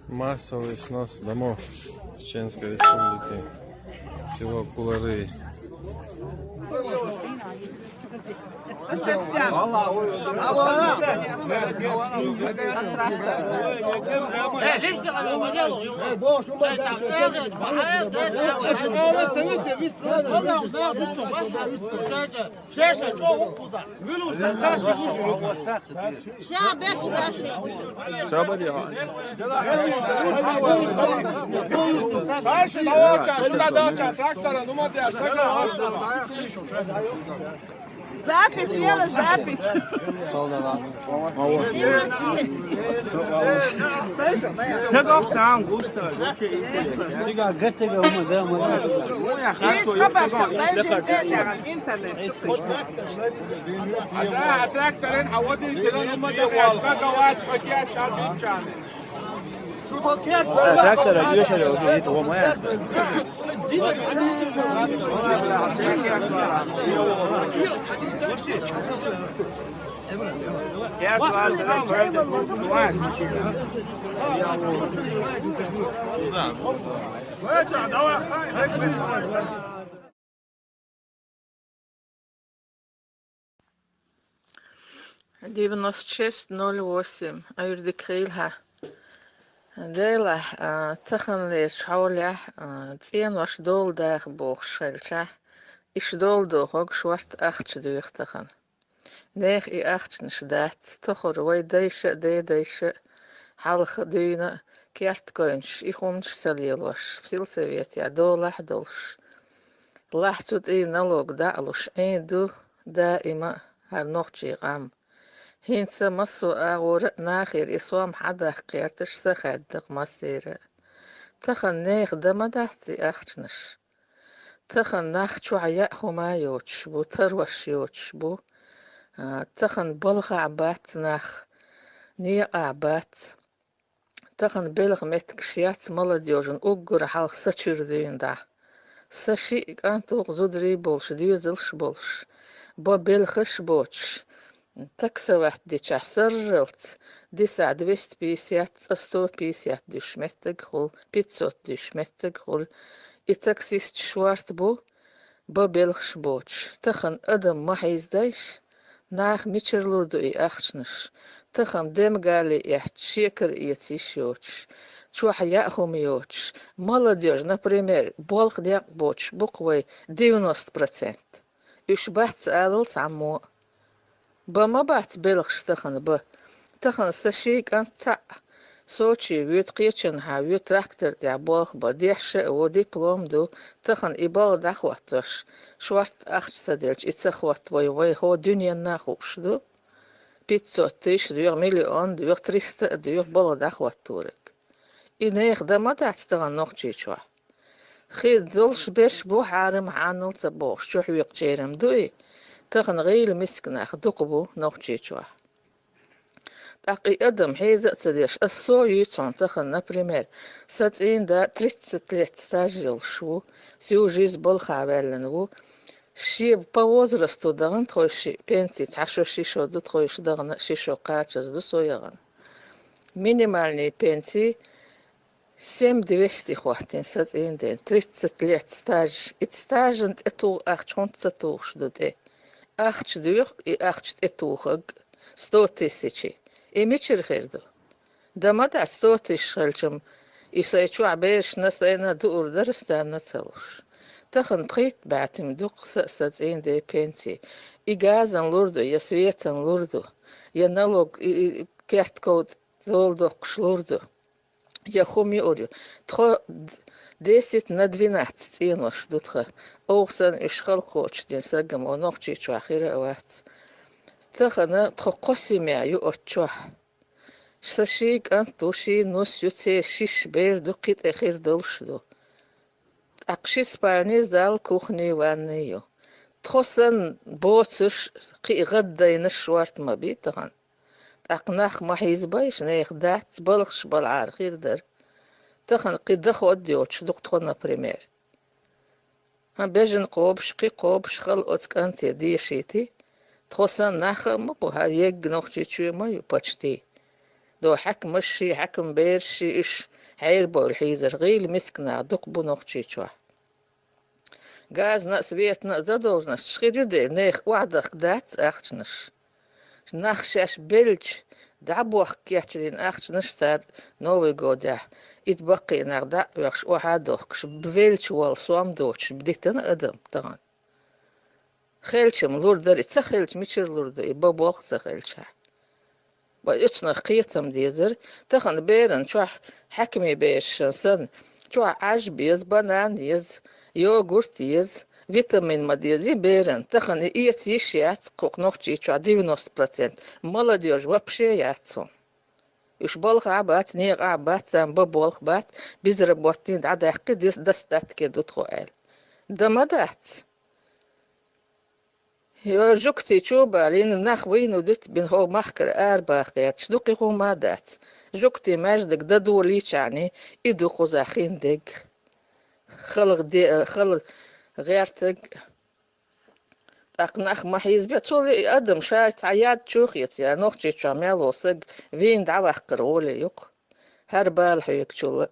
Массовый снос домов в Чеченской Республике, село Кулары. Запись, делай запись. Take off time, Gusta. Diga, gățega uma da, mă. Ești خبر ده على الانترنت. عشان تراكترين حوادي الكلام هم ده ساقه واحد فكيات شعبين شعبي تراكتر الجيش اللي هو ما يعرف девяносто шесть ноль восемь Аюрдикрилха Дела Таханле Шауля Циен ваш дол дах бог шельча Иш дол дохог шварт ахчдуих тахан Нех и ахчнш дат тохор вай дайша дайша حالخ دينا كيرت كونش يخونش سليلوش بسيل سويت يا دولح دولش لحظت اي نلوك دعلوش اين دو دائما هالنوخشي غام هينسا مسو اغور ناخير اسوام حدا قيرتش سخدق مسيرة تخن نيخ دما دحتي اختنش تخن ناخشو عياء ما يوتش بو تروش يوتش بو تخن بلغ عبات ناخ نيا عبات تخن بلغ متكشيات ملديوجن اوغر حال سچردين دا سشي كانتو زودري بولش ديوزلش بولش بو بلخش بوتش تكسوات دي سرلت دي ساعة 250 150 دشمتك خل 500 دشمتك خل إتاكسيست شوارت بو بلخش بوتش تخن أدم ما حيزدايش ناخ ميتشرلوردو إي أخشنش تخم دم قالي يحت شيكر يتيشيوتش شوح يأخم يوتش молодежь, например, болх дяк боч, буквой 90%. Иш бахц алл саму. Бама бахц белхш тхан б. Тхан сашик анца. Сочи вют қичен ха вют трактор дя болх ба дешше о диплом ду тхан ибал дахватш. Шварт ахч саделч ицахват вой хо дунья нахуш ду. 500 тысяч, 2 миллион, 2 300, 2 было дахватурек. И нех дама дацтага нохчичва. خير دولش بيش بو حارم عانل تبوخ شو حويق جيرم دوي تخن غيل مسكنا خدقبو نوخجيشوا تاقي ادم حيزة تديش السو يتون تخن نبريمير ساتين دا 33 стажил شو سيو جيز بالخابلنو شي по возрасту даган тхойши пенсии ташо шишо ду тхойш даган шишо качаз ду сояган минимальные пенсии 7200 хватин сатин ден 30 лет стаж и стажент эту ахчон цатуш дуде ахч дух и ахч этухаг 100 тысяч и мичер херду дамада 100 тысяч шалчам и сайчу абеш насайна дур дарстана целуш تخن بخيت بعتم دوق ساتين دي بنتي إجازن لوردو يا سويتن لوردو يا نالوج كيحت كود دول دوقش لوردو يا خومي أوريو تخو 10 на 12 ينوش دوتخا أوغسن إشخال قوش دين ساقم ونوخشي شو أخيرا أوات تخنا تخو قوسي معيو أتشوح ساشيك أنتوشي نوس يوتي شيش بير دو قيت أخير دولش دو أقشي سبارنيز دال كوخني وانيو تخصن بوتش قي غدا ينشوارت ما بيتغن أقناخ ما حيزبايش نيخ دات بلغش بالعار خير در تخن قي دخو أديوتش دوك تخونا بريمير هم بيجن قوبش قي قوبش خل أتكانتي دي شيتي تخصن ناخ مبو ها يج نوختي تشوي ما يبتشتي دو حك مشي حكم بيرشي إش حير بول حيزر غيل مسكنا دق بنوختي تشوي غاز ناس بيتنا زدوزنش شخيرودي نيخ وعدك دات أختنش نخشش بلج دعبوخ كيحتلين أختنش ساد نوي قودا يتبقي نغدا ويخش وحادوخش بفيلش والصوام دوتش بديتن أدم طبعا خيلشم لوردر تسخيلش ميشر لوردر يبابوخ تسخيلشها ويتنا قيتم ديزر تخن بيرن شو حكمي بيش سن شو عجب يز بنان يز يوغورت يز فيتامين مديزي بيرن تخن إيت يشيات قوق نوختي شو 90% молодежь вообще яцو يش بالخ عبات نيغ عبات سام ببولخ بات بيزربوتين عدا حقي ديس دستات كدو تخوال دمدات يا جوكتي تشوبا لين ناخ وين ودت بين هو مخكر باخيات شدوقي هو ما دات جوكتي ماجدك ددو ليش يعني إدو خزاخين دق خلق غيرتك أقناخ ما حيزبي تولي أدم شايت عياد شوخيت يا نوختي شاميل وصق فين دعوة قرولي يق هربال حيك شو